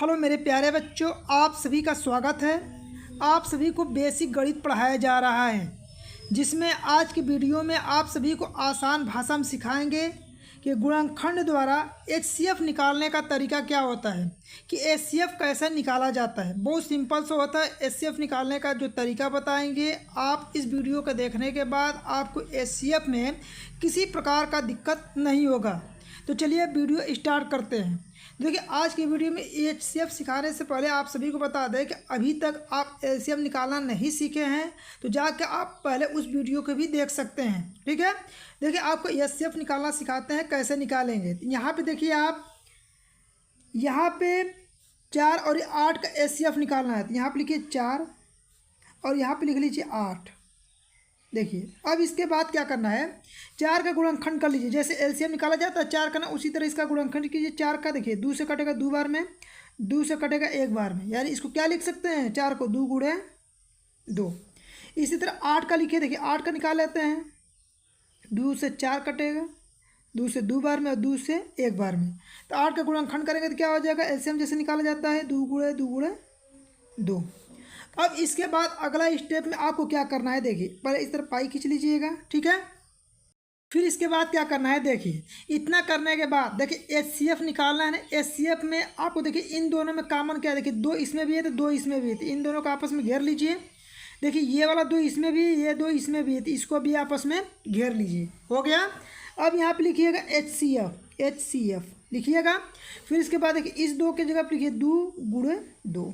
Hello मेरे प्यारे बच्चों, आप सभी का स्वागत है। आप सभी को बेसिक गणित पढ़ाया जा रहा है, जिसमें आज की वीडियो में आप सभी को आसान भाषा में सिखाएंगे कि गुणनखंड द्वारा एचसीएफ निकालने का तरीका क्या होता है, कि एचसीएफ कैसे निकाला जाता है। बहुत सिंपल सा होता है। एचसीएफ निकालने का जो तरीका बताएंगे आप इस वीडियो को देखने के बाद, आपको एचसीएफ में किसी प्रकार का दिक्कत नहीं होगा। तो चलिए वीडियो स्टार्ट करते हैं। देखिए, आज की वीडियो में एचसीएफ सिखाने से पहले आप सभी को बता दें कि अभी तक आप एचसीएफ निकालना नहीं सीखे हैं तो जाकर आप पहले उस वीडियो को भी देख सकते हैं। ठीक है, देखिए आपको एचसीएफ निकालना सिखाते हैं, कैसे निकालेंगे। यहाँ पे देखिए, आप यहाँ पे 4 और 8 का एचसीएफ निकालना है तो यहाँ पे लिखिए 4 और यहाँ पे लिख लीजिए 8। देखिए, अब इसके बाद क्या करना है, 4 का गुणनखंड कर लीजिए। जैसे एलसीएम निकाला जाता है 4 का ना, उसी तरह इसका गुणनखंड कीजिए। 4 का देखिए 2 से कटेगा 2 बार में, 2 से कटेगा 1 बार में, यानी इसको क्या लिख सकते हैं, 4 को 2 गुणे 2। इसी तरह 8 का लिखिए। देखिए 8 का निकाल लेते हैं, 2 से 4 कटेगा, 2 से 2 बार में और 2 से 1 बार में। तो 8 का गुणनखंड करेंगे तो क्या हो जाएगा, एलसीएम जैसे निकाला जाता है 2 गुणे 2 गुणे 2। अब इसके बाद अगला स्टेप में आपको क्या करना है, देखिए पहले इस तरह पाई खींच लीजिएगा। ठीक है, फिर इसके बाद क्या करना है, देखिए इतना करने के बाद देखिए एचसीएफ निकालना है ना। एचसीएफ में आपको देखिए इन दोनों में कॉमन क्या है, देखिए 2 इसमें भी है तो 2 इसमें भी है, तो इन दोनों को आपस में घेर लीजिए। देखिए ये वाला 2 इसमें भी है, ये 2 इसमें भी है, तो इसको भी आपस में घेर लीजिए। हो गया। अब यहाँ पे लिखिएगा एचसीएफ, एचसीएफ लिखिएगा। फिर इसके बाद देखिए इस 2 की जगह पर लिखिए 2 गुणे 2।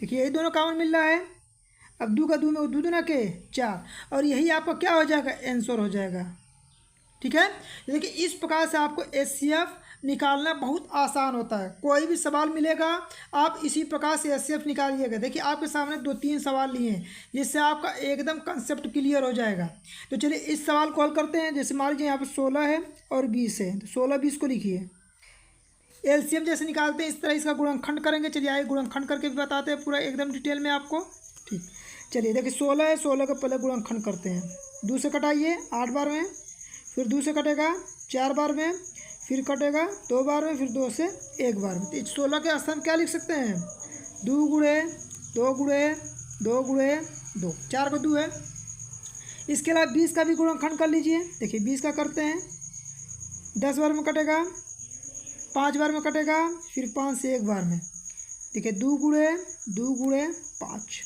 देखिए यही दोनों कॉमन मिल रहा है। अब 2 का 2 में 2 दूना के 4, और यही आपका क्या हो जाएगा, आंसर हो जाएगा। ठीक है, देखिए इस प्रकार से आपको एचसीएफ निकालना बहुत आसान होता है। कोई भी सवाल मिलेगा आप इसी प्रकार से एचसीएफ निकालिएगा। देखिए आपके सामने 2-3 सवाल लिए हैं, जिससे आपका एकदम कंसेप्ट क्लियर हो जाएगा। तो चलिए इस सवाल को हल करते हैं। जैसे मान लीजिए यहाँ पर 16 है और 20 है, तो 16-20 को लिखिए। एलसीएम जैसे निकालते हैं इस तरह इसका गुणनखंड करेंगे। चलिए आइए गुणनखंड करके भी बताते हैं पूरा एकदम डिटेल में आपको। ठीक, चलिए देखिए 16 है, 16 का पहले गुणनखंड करते हैं। 2 से कटाइए 8 बार में, फिर 2 से कटेगा 4 बार में, फिर कटेगा 2 बार में, फिर 2 से 1 बार में। तो 16 के स्थान क्या लिख सकते हैं, 2 गुणे 2 गुणे 2 गुणे 2, 4 को 2 है। इसके अलावा 20 का भी गुणनखंड कर लीजिए। देखिए 20 का करते हैं, 10 बार में कटेगा, 5 बार में कटेगा, फिर 5 से 1 बार में। देखिए 2 गुणे 5।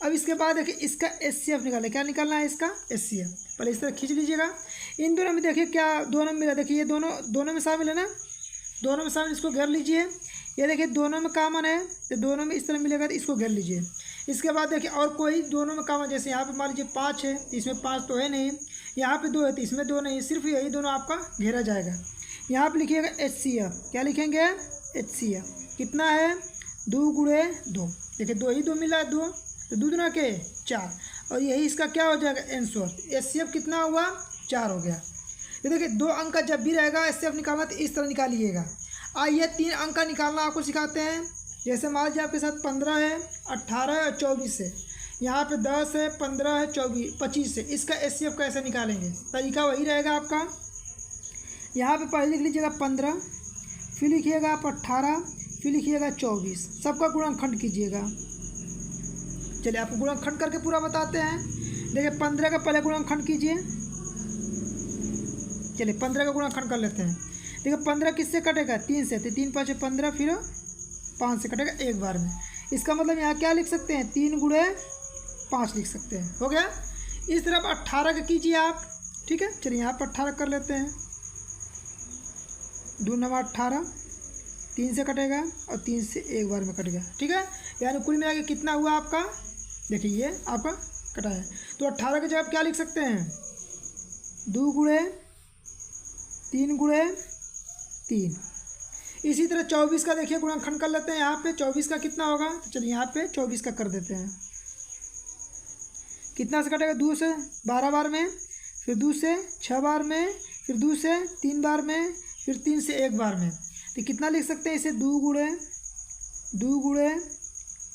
अब इसके बाद देखिए इसका एचसीएफ निकालें। क्या निकालना है, इसका एचसीएफ। पहले इस तरह खींच लीजिएगा। इन दोनों में देखिए क्या दोनों में मिला, देखिए ये दोनों में शामिल है ना, दोनों में शामिल, इसको घेर लीजिए। ये देखिए दोनों में कॉमन है तो दोनों में इस तरह मिलेगा तो इसको घेर लीजिए। इसके बाद देखिए और कोई दोनों में कॉमन, जैसे यहाँ पे मान लीजिए 5 है, इसमें 5 तो है नहीं, यहाँ पे 2 है तो इसमें 2 नहीं, सिर्फ यही दोनों आपका घेरा जाएगा। यहाँ पे लिखिएगा एचसीएफ। क्या लिखेंगे, एचसीएफ कितना है, 2 गुणे 2। देखिए 2 ही 2 मिला है, 2 तो 2 दूना के 4, और यही इसका क्या हो जाएगा, आंसर। एचसीएफ कितना हुआ, 4 हो गया। ये देखिए 2 अंक का जब भी रहेगा एचसीएफ निकालना तो इस तरह निकालिएगा। आइए 3 अंक का निकालना आपको सिखाते हैं। जैसे मान लीजिए आपके साथ 15 है, 18 है और 24 है। यहाँ पे 10 है, 15 है, 25 है। इसका एचसीएफ कैसे निकालेंगे, तरीका वही रहेगा आपका। यहाँ पे पहले लिख लीजिएगा 15, फिर लिखिएगा आप 18, फिर लिखिएगा 24। सबका गुणनखंड कीजिएगा। चलिए आपको गुणनखंड करके पूरा बताते हैं। देखिए 15 का पहले गुणनखंड कीजिए। चलिए 15 का गुणनखंड कर लेते हैं। देखिए 15 किससे कटेगा, 3 से, तो 3 5 15, फिर 5 से कटेगा 1 बार में। इसका मतलब यहाँ क्या लिख सकते हैं, 3 गुणे 5 लिख सकते हैं। हो गया। इस तरफ 18 का कीजिए आप। ठीक है, चलिए यहाँ पर 18 कर लेते हैं। 2 9 18, 3 से कटेगा और 3 से 1 बार में कटेगा। ठीक है, यानी कुल मिला के कितना हुआ आपका, देखिए ये आपका कटा है। तो 18 की जगह क्या लिख सकते हैं, 2 गुणे 3 गुणे 3। इसी तरह 24 का देखिए गुणनखंड कर लेते हैं। यहाँ पे 24 का कितना होगा, तो चलिए यहाँ पे 24 का कर देते हैं। कितना से कटेगा, 2 से 12 बार में, फिर 2 से 6 बार में, फिर 2 से 3 बार में, फिर 3 से 1 बार में। तो कितना लिख सकते हैं इसे, 2 गुणे 2 गुणे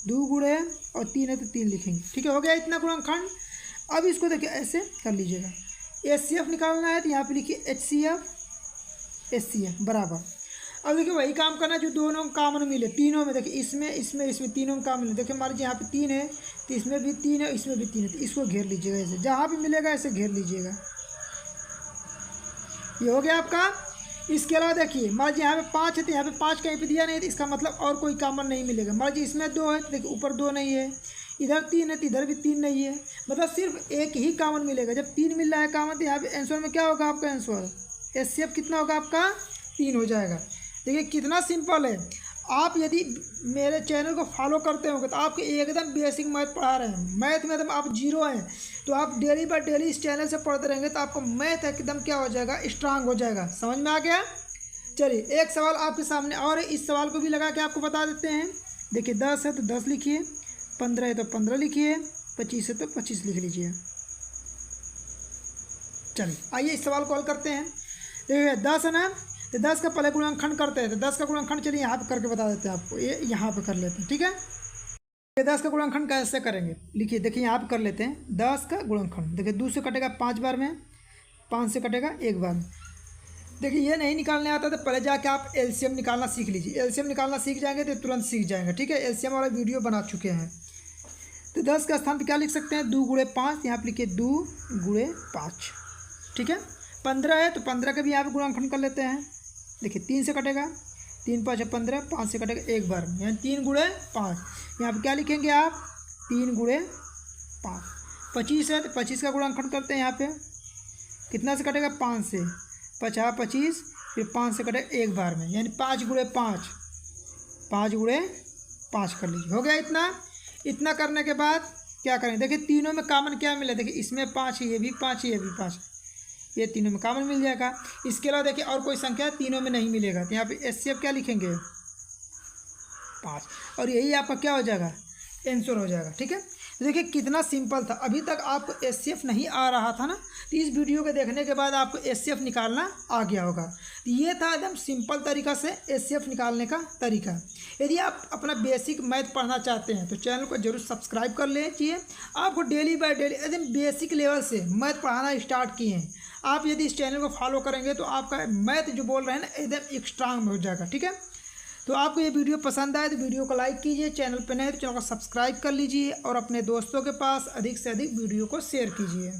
2 गुणे और 3 है तो 3 लिखेंगे। ठीक है, हो गया इतना गुणनखंड। अब इसको देखिए ऐसे कर लीजिएगा। एचसीएफ निकालना है तो यहाँ पे लिखिए एचसीएफ, एचसीएफ बराबर। अब देखिए वही काम करना जो दोनों कॉमन मिले, तीनों में देखिए, इसमें इसमें इसमें तीनों में कॉमन मिले। देखिए मान लीजिए यहाँ पे 3 है तो इसमें भी 3 है, इसमें भी 3 है, तो इसको घेर लीजिएगा ऐसे, जहाँ भी मिलेगा ऐसे घेर लीजिएगा। ये हो गया आपका। इसके अलावा देखिए मान लीजिए यहाँ पे 5 है तो यहाँ पे 5 कहीं पे दिया नहीं है, तो इसका मतलब और कोई कॉमन नहीं मिलेगा। मान लीजिए इसमें 2 है तो देखिए ऊपर 2 नहीं है, इधर 3 है तो इधर भी 3 नहीं है, मतलब सिर्फ एक ही कॉमन मिलेगा। जब 3 मिल रहा है कॉमन तो यहाँ पे आंसर में क्या होगा आपका, आंसर एचसीएफ कितना होगा आपका, 3 हो जाएगा। देखिए कितना सिंपल है। आप यदि मेरे चैनल को फॉलो करते होंगे तो आपको एकदम बेसिक मैथ पढ़ा रहे हैं, मैथ में एकदम आप जीरो हैं, तो आप डेली बाय डेली इस चैनल से पढ़ते रहेंगे तो आपको मैथ एकदम क्या हो जाएगा, स्ट्रांग हो जाएगा। समझ में आ गया। चलिए एक सवाल आपके सामने और है, इस सवाल को भी लगा के आपको बता देते हैं। देखिए 10 है तो 10 लिखिए, 15 है तो 15 लिखिए, 25 है तो 25 लिख लीजिए। चलिए आइए इस सवाल को हल करते हैं। देखिए 10 है ना, तो 10 का पहले गुणनखंड करते हैं, तो 10 का गुणनखंड चलिए यहाँ पे करके बता देते हैं आपको, ये यहाँ पे कर लेते हैं, ठीक है। ये 10 का गुणनखंड कैसे करेंगे, लिखिए देखिए यहाँ पे कर लेते हैं। 10 का गुणनखंड देखिए 2 से कटेगा 5 बार में, 5 से कटेगा 1 बार में। देखिए ये नहीं निकालने आता तो पहले जाके आप एलसीएम निकालना सीख लीजिए, एलसीएम निकालना सीख जाएंगे तो तुरंत सीख जाएंगे, ठीक है। एलसीएम वाला वीडियो बना चुके हैं। तो 10 का स्थान पर क्या लिख सकते हैं, 2 गुणे 5, यहाँ पर लिखिए 2 गुणे 5, ठीक है। 15 है तो 15 का भी यहाँ पे गुणनखंड कर लेते हैं। देखिए 3 से कटेगा, 3 5 15, 5 से कटेगा 1 बार में, यानी 3 गुणे 5। यहाँ पे क्या लिखेंगे आप, 3 गुणे 5। 25 है तो 25 का गुणनखंड करते हैं। यहाँ पे कितना से कटेगा, 5 से, 50 25, फिर 5 से कटेगा 1 बार में, यानी 5 गुणे 5, 5 गुणे 5 कर लीजिए। हो गया इतना। इतना करने के बाद क्या करेंगे, देखिए तीनों में कॉमन क्या मिला, देखिए इसमें 5 है, ये भी 5 है, ये भी 5 है, ये तीनों में कॉमन मिल जाएगा। इसके अलावा देखिए और कोई संख्या तीनों में नहीं मिलेगा, तो यहाँ पे एचसीएफ क्या लिखेंगे, 5, और यही आपका क्या हो जाएगा, आंसर हो जाएगा, ठीक है। तो देखिए कितना सिंपल था। अभी तक आपको एचसीएफ नहीं आ रहा था ना, तो इस वीडियो के देखने के बाद आपको एचसीएफ निकालना आ गया होगा। तो ये था एकदम सिंपल तरीका से एचसीएफ निकालने का तरीका। यदि आप अपना बेसिक मैथ पढ़ना चाहते हैं तो चैनल को जरूर सब्सक्राइब कर लीजिए। आपको डेली बाय डेली एकदम बेसिक लेवल से मैथ पढ़ाना स्टार्ट किए हैं। आप यदि इस चैनल को फॉलो करेंगे तो आपका मैथ जो बोल रहे हैं ना एकदम स्ट्रांग हो जाएगा, ठीक है। तो आपको ये वीडियो पसंद आए तो वीडियो को लाइक कीजिए, चैनल पर नए तो चैनल को सब्सक्राइब कर लीजिए और अपने दोस्तों के पास अधिक से अधिक वीडियो को शेयर कीजिए।